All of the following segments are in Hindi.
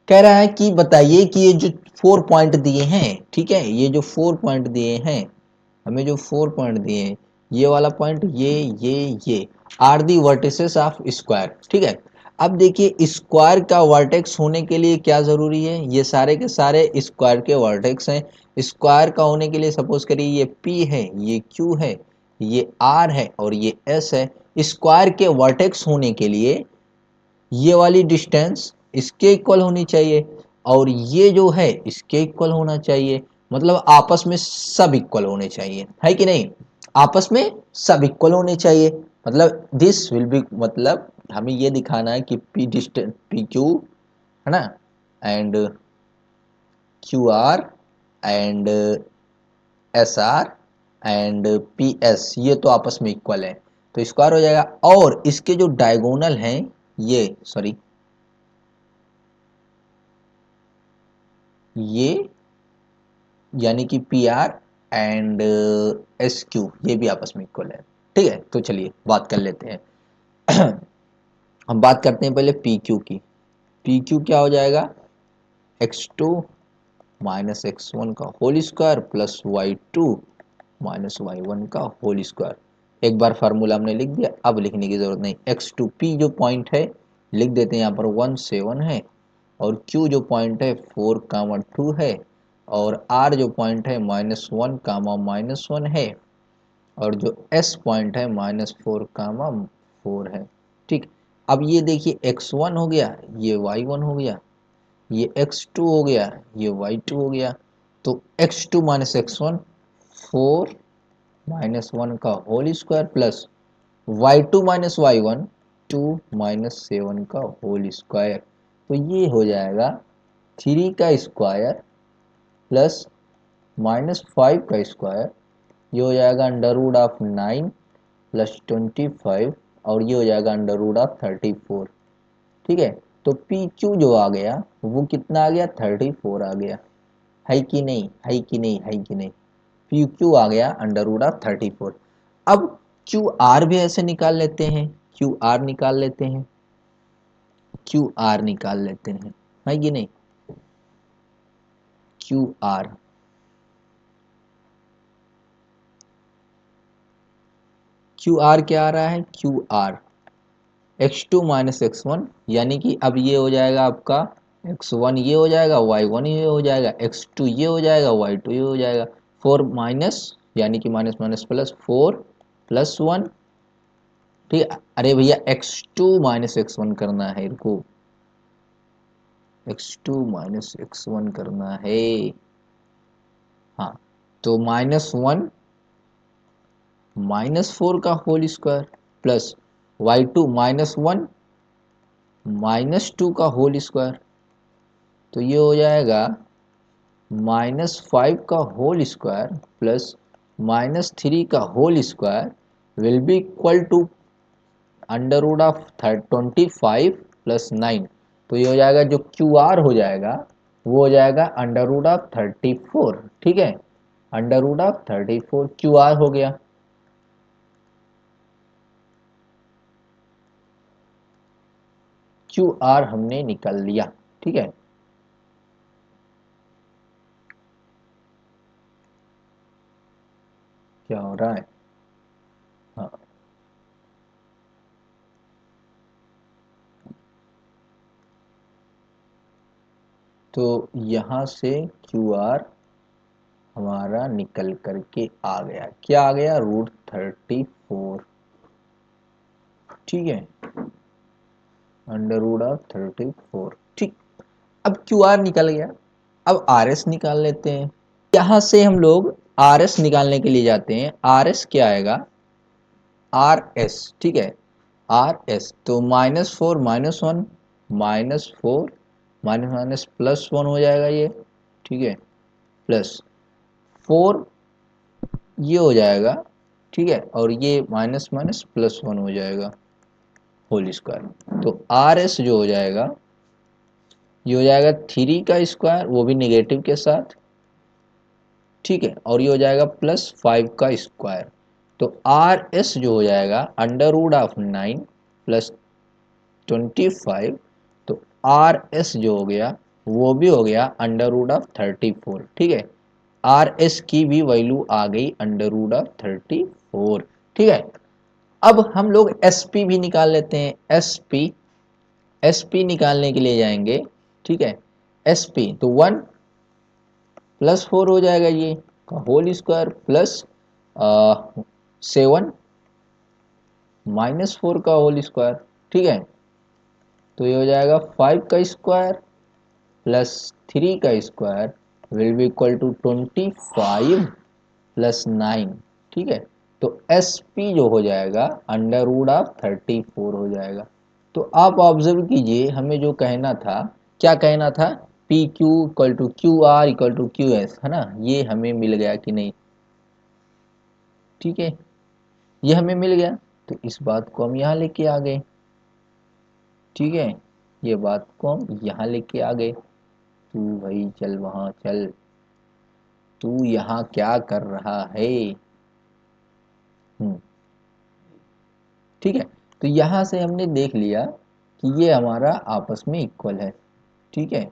कह रहा है कि बताइए कि ये जो 4 पॉइंट दिए हैं, ठीक है, ये जो 4 पॉइंट दिए हैं, हमें जो 4 पॉइंट दिए हैं, ये वाला पॉइंट, ये are the vertices of square, ठीक है। अब देखिए स्क्वायर का वर्टेक्स होने के लिए क्या जरूरी है, ये सारे के सारे स्क्वायर के वर्टेक्स हैं। स्क्वायर का होने के लिए सपोज करिए ये P है, ये Q है, ये R है और ये S है। स्क्वायर के वर्टेक्स होने के लिए ये वाली डिस्टेंस इसके इक्वल होनी चाहिए और ये जो है इसके इक्वल होना चाहिए, मतलब आपस में सब इक्वल होने चाहिए, है कि नहीं। आपस में सब इक्वल होने चाहिए, मतलब दिस विल बी, मतलब हमें ये दिखाना है कि पी डिस्टेंस पी क्यू है ना, and Q R and S R and P S, ये तो आपस में इक्वल है, तो स्क्वायर हो जाएगा। और इसके जो डायगोनल हैं, ये सॉरी ये यानी कि P R and S Q, ये भी आपस में इक्वल है, ठीक है। तो चलिए बात कर लेते हैं। हम बात करते हैं पहले पी क्यू की। पी क्यू क्या हो जाएगा, x two minus x one का whole square plus y two minus y one का होल स्क्वायर। एक बार फार्मूला हमने लिख दिया, अब लिखने की जरूरत नहीं। एक्स टू पी जो पॉइंट है लिख देते हैं, यहाँ पर 1 7 है, और क्यू जो पॉइंट है 4 2 है, और आर जो पॉइंट है -1 -1 है, और जो एस पॉइंट है -4 4 है, ठीक। अब ये देखिए x1 हो गया, ये y1 हो गया, ये x2 हो गया, ये y2 हो गया। तो x2 माइनस एक्स वन 4 -1 का whole square plus y2 minus y1 2 -7 का होल स्क्वायर। तो ये हो जाएगा 3 का स्क्वायर प्लस -5 का स्क्वायर, ये हो जाएगा √9 प्लस 25, और ये हो जाएगा √34, ठीक है। तो पी क्यू जो आ गया वो कितना आ गया, 34 आ गया, है कि नहीं, है कि नहीं, है कि नहीं। पी क्यू आ गया √34। अब क्यू आर भी ऐसे निकाल लेते हैं, क्यू आर निकाल लेते हैं, क्यू आर निकाल लेते हैं, है कि नहीं। क्यू आर, क्यू आर क्या आ रहा है, Q R x2 minus x one, यानी कि अब ये हो जाएगा आपका x1 ये हो जाएगा, y1 ये हो जाएगा, x2 ये हो जाएगा, y2 ये हो जाएगा। 4 माइनस यानी कि माइनस माइनस प्लस 4 प्लस 1, ठीक है। अरे भैया x2 माइनस x1 करना है इनको, x2 माइनस x1 करना है, हाँ। तो -1 -4 का होल स्क्वायर प्लस y2 -1 -2 का होल स्क्वायर, तो ये हो जाएगा -5 का होल स्क्वायर प्लस -3 का whole square will be equal to √25 plus 9। तो ये हो जाएगा, जो क्यू आर हो जाएगा वो हो जाएगा √34, ठीक है। √34 क्यू आर हो गया। क्यू आर हमने निकाल लिया, ठीक है। क्या हो रहा है, हाँ, तो यहाँ से क्यू आर हमारा निकल करके आ गया, क्या आ गया, √34, ठीक है, √34, ठीक। अब क्यू आर निकल गया, अब आर एस निकाल लेते हैं। यहां से हम लोग आर एस निकालने के लिए जाते हैं। आर एस क्या आएगा, आर एस, ठीक है, आर एस तो -4 -1 -4 माइनस माइनस +1 हो जाएगा ये, ठीक है, प्लस 4 ये हो जाएगा, ठीक है, और ये माइनस माइनस +1 हो जाएगा होल स्क्वायर। तो आर एस जो हो जाएगा ये हो जाएगा 3 का स्क्वायर, वो भी नेगेटिव के साथ, ठीक है, और ये हो जाएगा +5 का स्क्वायर। तो आर एस जो हो जाएगा √9 प्लस 25, तो आर एस जो हो गया वो भी हो गया अंडर रूट ऑफ 34, ठीक है। आर एस की भी वैल्यू आ गई अंडर रूट ऑफ 34, ठीक है। अब हम लोग एस पी भी निकाल लेते हैं। एस पी निकालने के लिए जाएंगे, ठीक है। एस पी तो 1 प्लस 4 हो जाएगा ये का होल स्क्वायर प्लस 7 -4 का होल स्क्वायर, ठीक है। तो ये हो जाएगा 5 का स्क्वायर प्लस 3 का square will be equal to 25 plus 9, ठीक है। तो एस पी जो हो जाएगा अंडर रूट ऑफ 34 हो जाएगा। तो आप ऑब्जर्व कीजिए, हमें जो कहना था, क्या कहना था, P Q equal to Q R equal to Q S, है ना। ये हमें मिल गया कि नहीं, ठीक है, ये हमें मिल गया। तो इस बात को हम यहाँ लेके आ गए, ठीक है। ये बात को हम यहाँ लेके आ गए। तू भाई चल वहाँ चल, तू यहाँ क्या कर रहा है। ठीक है। तो यहाँ से हमने देख लिया कि ये हमारा आपस में इक्वल है, ठीक है।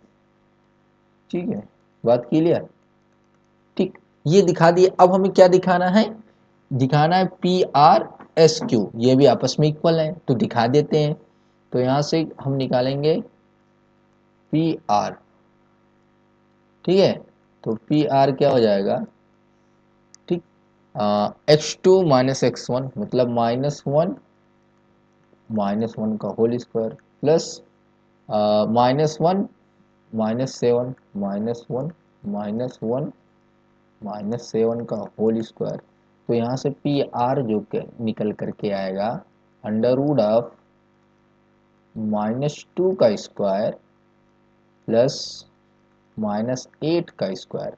ठीक है, बात क्लियर, ठीक। ये दिखा दिए। अब हमें क्या दिखाना है, दिखाना है पी आर एस क्यू, ये भी आपस में इक्वल है, तो दिखा देते हैं। तो यहाँ से हम निकालेंगे पी आर, ठीक है। तो पी आर क्या हो जाएगा, ठीक, x two minus x one मतलब -1 का होल स्क्वायर प्लस -1 -7 -1 -1 -7 का होल स्क्वायर। तो यहाँ से पी आर जो निकल करके आएगा अंडर रूट ऑफ -2 का स्क्वायर प्लस -8 का स्क्वायर,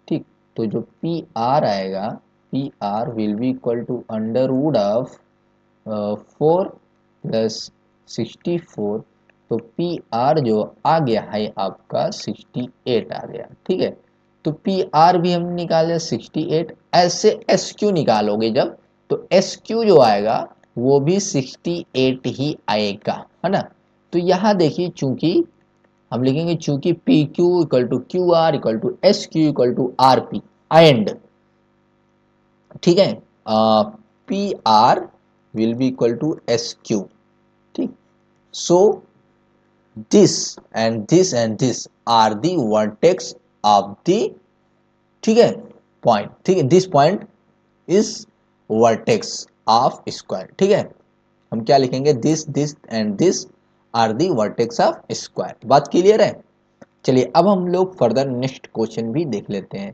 ठीक। तो जो पी आर आएगा, P R will be equal to under root of 4 plus 64। तो पी आर जो आ गया है आपका 68 आ गया, ठीक है। तो पी आर भी हम निकाले 68। ऐसे एस क्यू निकालोगे जब, तो एस क्यू जो आएगा वो भी 68 ही आएगा, है ना। तो यहाँ देखिए, चूंकि हम लिखेंगे चूंकि P Q equal to Q R equal to S Q equal to R P and, ठीक है, P R will be equal to S Q, ठीक। So this are the vertex of the, ठीक है, पॉइंट, ठीक है। This point is vertex of square, ठीक है। हम क्या लिखेंगे, this and this are the vertex of square. बात क्लियर है। चलिए अब हम लोग फर्दर नेक्स्ट क्वेश्चन भी देख लेते हैं।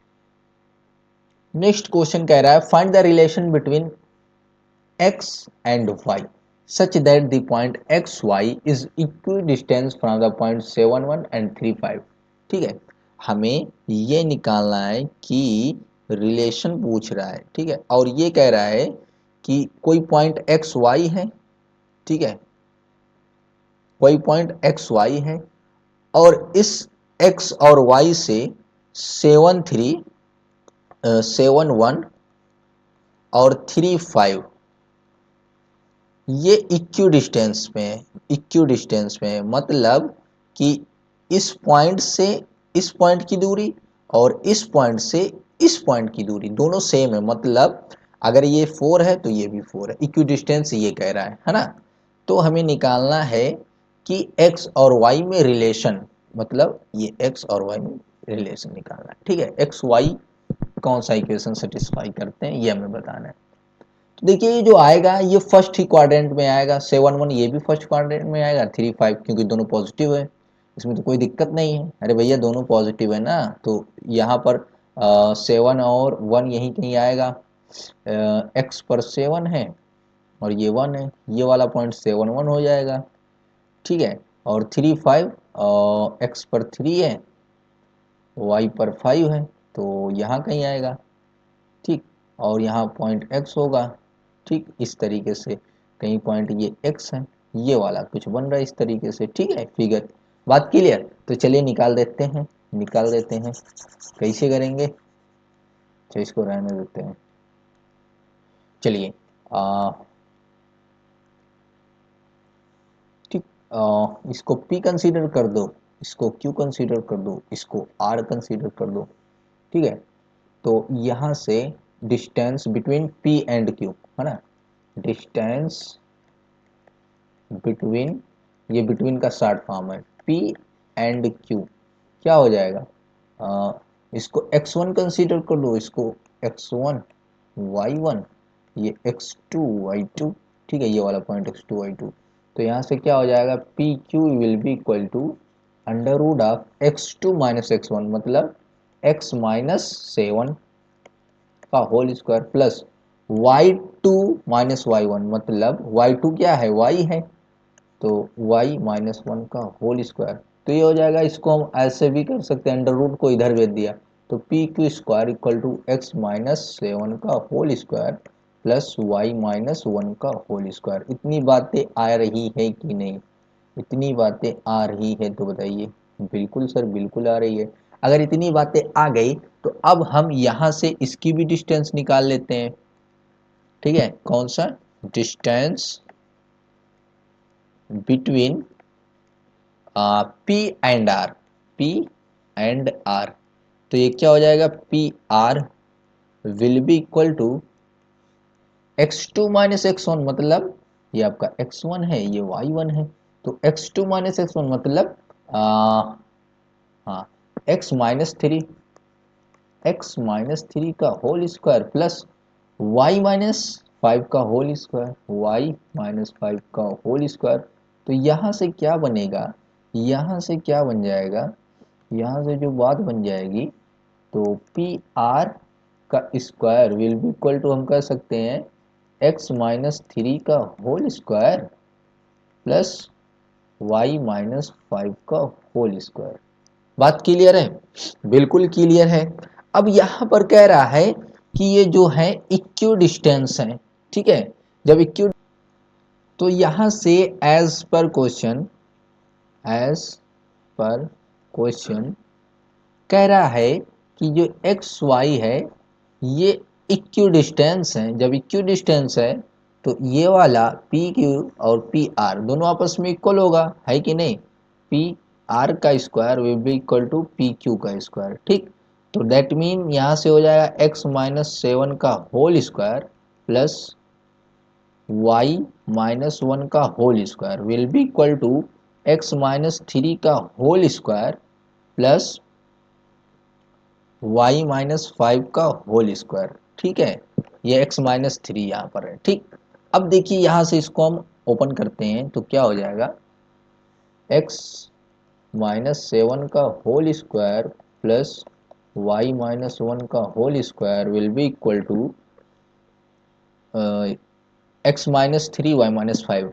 नेक्स्ट क्वेश्चन कह रहा है find the relation between x and y such that the point xy is equidistant from the point 71 and 35, ठीक है। हमें ये निकालना है कि रिलेशन पूछ रहा है, ठीक है, और ये कह रहा है कि कोई पॉइंट एक्स वाई है, ठीक है, कोई पॉइंट एक्स वाई है और इस x और y से 73 71 और 35 ये इक्यू डिस्टेंस में है। इक्यू डिस्टेंस में है मतलब कि इस पॉइंट से इस पॉइंट की दूरी और इस पॉइंट से इस पॉइंट की दूरी दोनों सेम है। मतलब अगर ये 4 है तो ये भी 4 है। इक्यू डिस्टेंस ये कह रहा है ना। तो हमें निकालना है कि x और y में रिलेशन, मतलब ये x और y में रिलेशन निकालना है, ठीक है। एक्स वाई कौन सा इक्वेशन सेटिस्फाई करते हैं ये हमें बताना है। देखिए ये जो आएगा ये फर्स्ट ही क्वाड्रेंट में आएगा, 7 1 ये भी फर्स्ट क्वाड्रेंट में आएगा, 3 5 क्योंकि दोनों पॉजिटिव है, इसमें तो कोई दिक्कत नहीं है। अरे भैया दोनों पॉजिटिव है ना, तो यहाँ पर 7 और 1 यहीं कहीं आएगा। एक्स पर 7 है और ये 1 है, ये वाला पॉइंट 7 1 हो जाएगा, ठीक है। और 3 5 एक्स पर 3 है, वाई पर 5 है, तो यहाँ कहीं आएगा, ठीक। और यहाँ पॉइंट एक्स होगा, ठीक। इस तरीके से कहीं पॉइंट ये एक्स है, ये वाला कुछ बन रहा है इस तरीके से, ठीक है फिगर। बात क्लियर। तो चलिए निकाल देते हैं, निकाल देते हैं। कैसे करेंगे, तो इसको रहने देते हैं। चलिए ठीक, इसको P कंसीडर कर दो, इसको Q कंसीडर कर दो, इसको R कंसीडर कर दो, ठीक है। तो यहाँ से distance between P and Q है ना, डिस्टेंस बिटवीन, ये बिटवीन का शॉर्ट फॉर्म है, P एंड Q क्या हो जाएगा, इसको x1 कंसीडर कर लो, इसको x1 y1, ये x2 y2, ठीक है, ये वाला पॉइंट x2 y2। तो यहाँ से क्या हो जाएगा, P Q will be equal to under root of x2 minus x1 मतलब x माइनस 7 का whole square plus y2 minus y1 मतलब y2 क्या है, y है, तो y माइनस 1 का होल स्क्वायर। तो ये हो जाएगा, इसको हम ऐसे भी कर सकते हैं, अंडर रूट को इधर भेज दिया तो P Q square equal to x minus 7 का whole square plus y minus 1 का होल स्क्वायर। इतनी बातें आ रही है कि नहीं, इतनी बातें आ रही है तो बताइए। बिल्कुल सर, बिल्कुल आ रही है। अगर इतनी बातें आ गई तो अब हम यहाँ से इसकी भी डिस्टेंस निकाल लेते हैं, ठीक है। कौन सा distance between P and R, P and R, तो ये क्या हो जाएगा, P R will be equal to x2 minus x1 मतलब ये आपका x1 है, ये y1 है, तो x2 माइनस x1 मतलब हाँ x माइनस 3, एक्स माइनस 3 का whole square plus y minus 5 का होल स्क्वायर, y माइनस 5 का होल स्क्वायर। तो यहाँ से क्या बनेगा, यहाँ से क्या बन जाएगा, यहाँ से जो बात बन जाएगी तो पी आर का square will be equal to हम कह सकते हैं x माइनस 3 का whole square plus y minus 5 का होल स्क्वायर। बात क्लियर है, बिल्कुल क्लियर है। अब यहाँ पर कह रहा है कि ये जो है इक्यू डिस्टेंस है, ठीक है। जब इक्यू, तो यहाँ से as per question, as per question कह रहा है कि जो एक्स वाई है ये इक्यू डिस्टेंस है। जब इक्यू डिस्टेंस है तो ये वाला पी क्यू और पी आर दोनों आपस में इक्वल होगा, है कि नहीं। पी आर का square will be equal to P Q का स्क्वायर, ठीक। तो दैट मीन यहाँ से हो जाएगा एक्स माइनस 7 का whole square plus y minus 1 का whole square will be equal to x minus 3 का whole square plus y minus 5 का होल स्क्वायर, ठीक है। ये x माइनस 3 यहाँ पर है, ठीक। अब देखिए यहाँ से इसको हम ओपन करते हैं तो क्या हो जाएगा, x माइनस 7 का whole square plus y minus 1 का whole square will be equal to x minus 3 y minus 5,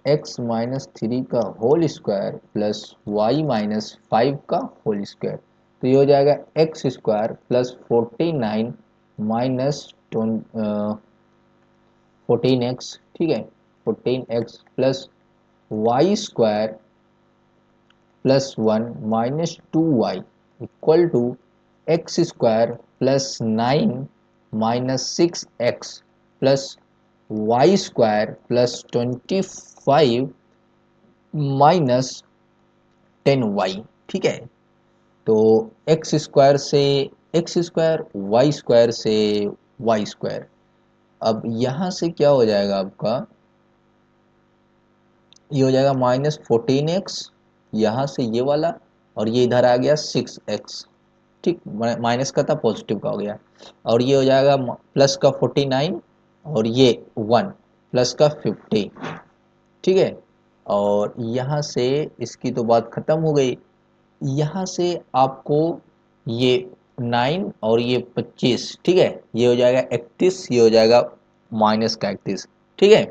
x minus 3 का whole square plus y minus 5 का होल स्क्वायर। तो ये हो जाएगा x square plus 49 minus 14x, ठीक है, 14x plus y square plus 1 minus 2y equal to x square plus 9 minus 6x plus y square plus 25 minus 10y, ठीक है। तो एक्स स्क्वायर से एक्स स्क्वायर, वाई स्क्वायर से वाई स्क्वायर। अब यहाँ से क्या हो जाएगा आपका, ये हो जाएगा माइनस 14x, यहाँ से ये वाला और ये इधर आ गया 6x, ठीक। माइनस का था पॉजिटिव का हो गया, और ये हो जाएगा प्लस का 49 और ये 1 प्लस का 50, ठीक है। और यहाँ से इसकी तो बात खत्म हो गई। यहाँ से आपको ये 9 और ये 25, ठीक है, ये हो जाएगा 31, ये हो जाएगा माइनस का 31, ठीक है,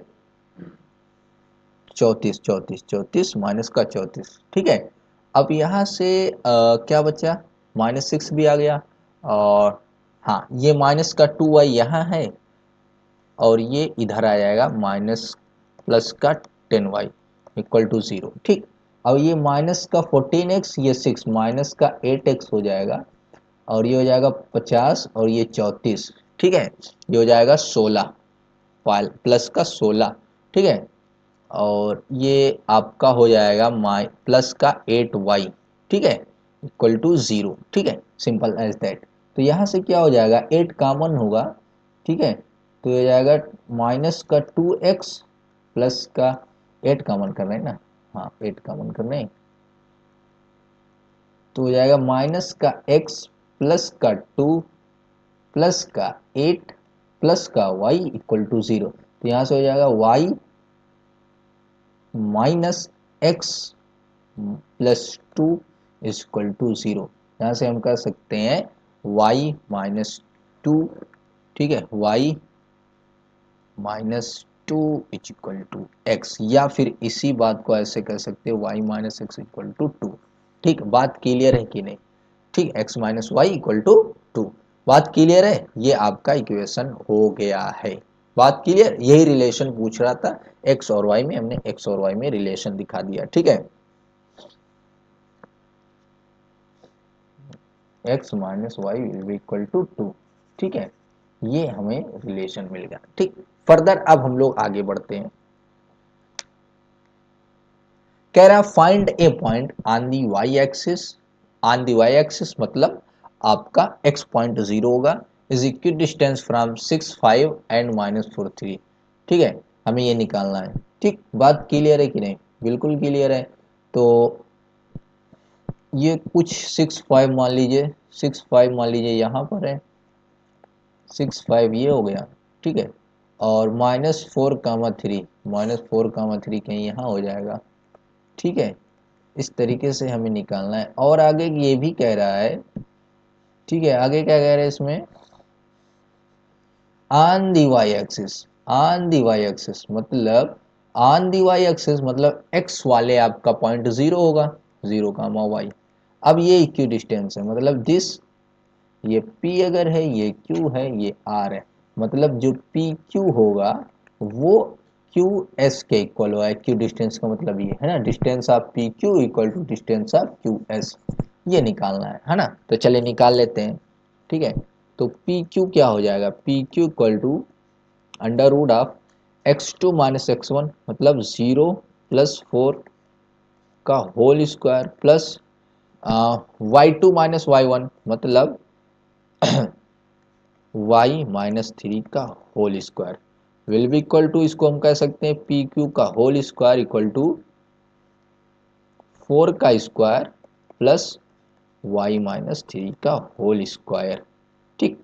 34 34 34 माइनस का 34, ठीक है। अब यहाँ से क्या बचा, माइनस 6 भी आ गया, और हाँ ये माइनस का 2y यहाँ है और ये इधर आ जाएगा माइनस प्लस का 10y इक्वल टू 0, ठीक। अब ये माइनस का 14x, ये 6 माइनस का 8x हो जाएगा, और ये हो जाएगा 50 और ये 34, ठीक है, ये हो जाएगा 16 प्लस का 16, ठीक है। और ये आपका हो जाएगा प्लस का 8y, ठीक है, इक्वल टू 0, ठीक है, सिंपल एज दैट। तो यहाँ से क्या हो जाएगा, 8 कॉमन होगा, ठीक है, तो ये हो जाएगा माइनस का 2x प्लस का 8 कॉमन कर रहे हैं ना, हाँ 8 कॉमन कर रहे हैं, तो हो जाएगा माइनस का x प्लस का 2 प्लस का 8 प्लस का y इक्वल टू 0। तो यहाँ से हो जाएगा y minus x plus 2 equal to 0। यहाँ से हम कर सकते हैं y माइनस 2, ठीक है, y minus 2 equal to x, या फिर इसी बात को ऐसे कर सकते हैं y minus x equal to 2। ठीक, बात क्लियर है कि नहीं? ठीक, x minus y equal to 2, बात क्लियर है? ये आपका इक्वेशन हो गया है। बात क्लियर? यही रिलेशन पूछ रहा था, x और y में हमने x और y में रिलेशन दिखा दिया, ठीक है। x minus y will be equal to 2, ठीक है, ये हमें रिलेशन मिल गया। ठीक, फर्दर अब हम लोग आगे बढ़ते हैं। कह रहा find a point on the y axis, on the y axis मतलब आपका x पॉइंट 0 होगा, is equal distance from 6 5 and minus 4 3, ठीक है, हमें ये निकालना है। ठीक, बात क्लियर है कि नहीं? बिल्कुल क्लियर है। तो ये कुछ 6 5 मान लीजिए, 6 5 मान लीजिए यहाँ पर है, 6 5 ये हो गया, ठीक है, और माइनस 4 कामा 3, माइनस 4 कामा 3 कहीं यहाँ हो जाएगा, ठीक है, इस तरीके से हमें निकालना है। और आगे ये भी कह रहा है, ठीक है, आगे क्या कह रहा है इसमें, on the y axis, on the y axis मतलब, ऑन दी वाई एक्सिस मतलब एक्स वाले आपका पॉइंट 0 होगा, 0 कामा वाई। अब ये इक्वी डिस्टेंस है, मतलब दिस, ये P अगर है, ये Q है, ये R है, मतलब जो पी क्यू होगा वो क्यू एस के इक्वल होगा। क्यू डिस्टेंस का मतलब ये है ना, distance of P Q equal to distance of Q S, ये निकालना है ना। तो चलिए निकाल लेते हैं, ठीक है। तो पी क्यू क्या हो जाएगा, P Q equal to under root of x2 minus x1 मतलब 0 प्लस 4 का whole square plus y2 minus y1 मतलब y माइनस 3 का whole square will be equal to, इसको हम कह सकते हैं पी क्यू का होल स्क्वायर इक्वल टू 4 का स्क्वायर प्लस y माइनस 3 का होल स्क्वायर। ठीक,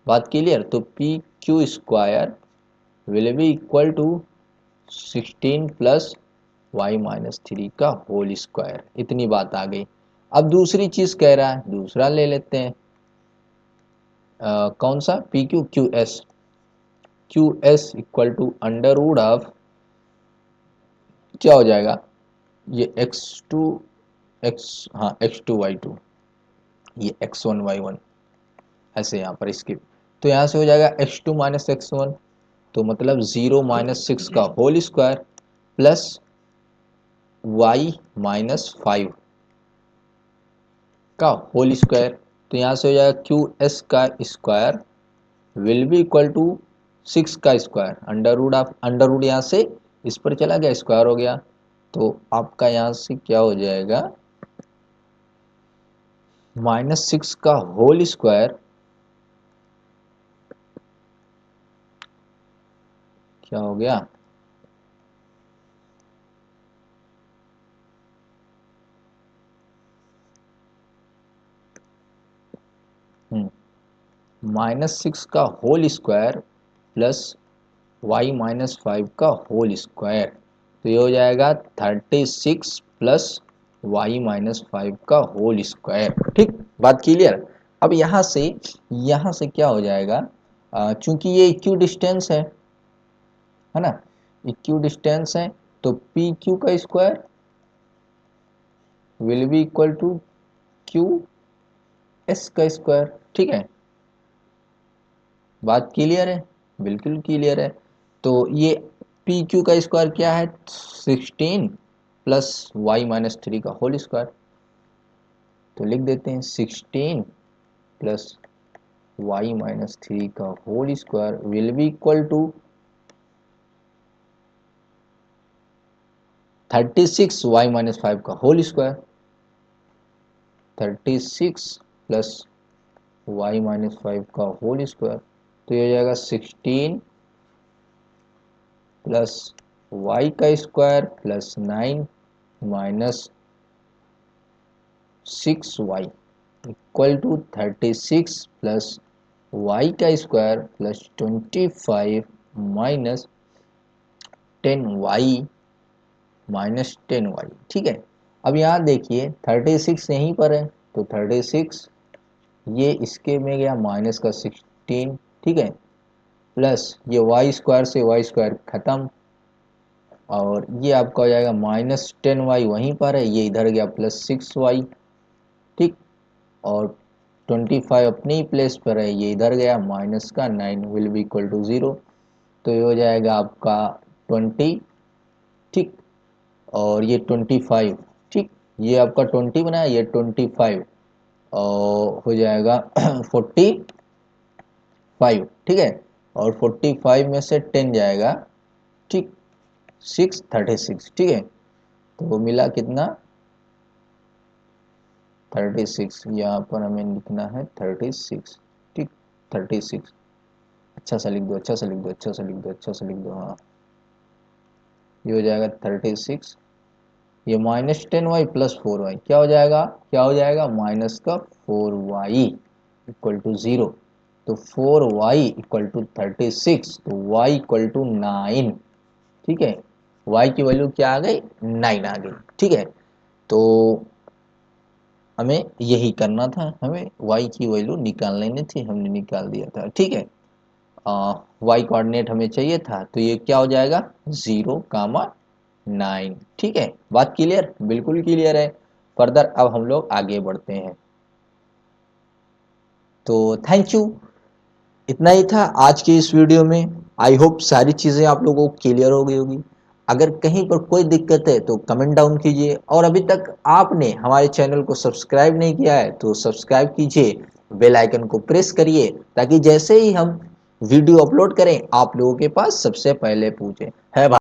बात क्लियर? तो P Q square will be equal to 16 plus y minus 3 का होल स्क्वायर, इतनी बात आ गई। अब दूसरी चीज कह रहा है, दूसरा ले लेते हैं, कौन सा, P Q Q S, Q S equal to under root of, क्या हो जाएगा, ये x2 x, हाँ x2 y2, ये x1 y1, ऐसे यहाँ पर इसकी, तो यहाँ से हो जाएगा x2 माइनस x1, तो मतलब 0 माइनस 6 का whole square plus y minus 5 का होल स्क्वायर। तो यहाँ से हो जाएगा क्यू एस का square will be equal to 6 का square under root of, under root यहाँ से इस पर चला गया, स्क्वायर हो गया, तो आपका यहाँ से क्या हो जाएगा, माइनस 6 का होल स्क्वायर, क्या हो गया, माइनस 6 का whole square plus y minus 5 का होल स्क्वायर, तो ये हो जाएगा 36 प्लस y माइनस 5 का होल स्क्वायर। ठीक, बात क्लियर? अब यहाँ से क्या हो जाएगा, चूंकि ये इक्यू डिस्टेंस है ना, इक्यू डिस्टेंस है, तो पी क्यू का square will be equal to Q S का स्क्वायर। ठीक है, बात क्लियर है? बिल्कुल क्लियर है। तो ये पी क्यू का स्क्वायर क्या है, 16 प्लस वाई माइनस 3 का होल स्क्वायर, तो लिख देते हैं 16 प्लस वाई माइनस 3 का whole square will be equal to 36y - 5 का होल स्क्वायर, 36 प्लस y - 5 का होल स्क्वायर, तो ये हो जाएगा 16 प्लस y का square plus 9 minus 6y equal to 36 plus y का square plus 25 minus 10y minus 10y। ठीक है, अब यहाँ देखिए 36 यहीं पर है, तो 36 ये इसके में गया माइनस का 16, ठीक है, प्लस ये वाई स्क्वायर से वाई स्क्वायर खत्म, और ये आपका हो जाएगा माइनस 10y वहीं पर है, ये इधर गया प्लस 6y, ठीक, और 25 अपनी ही प्लेस पर है, ये इधर गया माइनस का 9 विल बी इक्वल टू 0, तो ये हो जाएगा आपका 20, ठीक, और ये 25, ठीक, ये आपका 20 बनाया, ये 25 और हो जाएगा 45, ठीक है, और 45 में से 10 जाएगा, ठीक, 36, ठीक है, तो वो मिला कितना 36, यहाँ पर हमें लिखना है 36, ठीक, 36, अच्छा सा लिख दो, अच्छा सा लिख दो, अच्छा सा लिख दो, अच्छा सा लिख दो, हाँ, ये हो जाएगा 36, ये माइनस 10y प्लस 4y क्या हो जाएगा, क्या हो जाएगा माइनस का 4y इक्वल टू 0, तो 4y इक्वल टू 36, तो y इक्वल टू 9, ठीक है, y की वैल्यू क्या आ गई 9 आ गई, ठीक है, तो हमें यही करना था, हमें y की वैल्यू निकाल लेनी थी, हमने निकाल दिया था, ठीक है, y कोऑर्डिनेट हमें चाहिए था, तो ये क्या हो जाएगा 0,9, ठीक है, बात क्लियर, बिल्कुल क्लियर है। फर्दर अब हम लोग आगे बढ़ते हैं, तो थैंक यू, इतना ही था आज के इस वीडियो में। आई होप सारी चीज़ें आप लोगों को क्लियर हो गई होगी। अगर कहीं पर कोई दिक्कत है तो कमेंट डाउन कीजिए, और अभी तक आपने हमारे चैनल को सब्सक्राइब नहीं किया है तो सब्सक्राइब कीजिए, बेल आइकन को प्रेस करिए, ताकि जैसे ही हम वीडियो अपलोड करें आप लोगों के पास सबसे पहले पहुंचे। है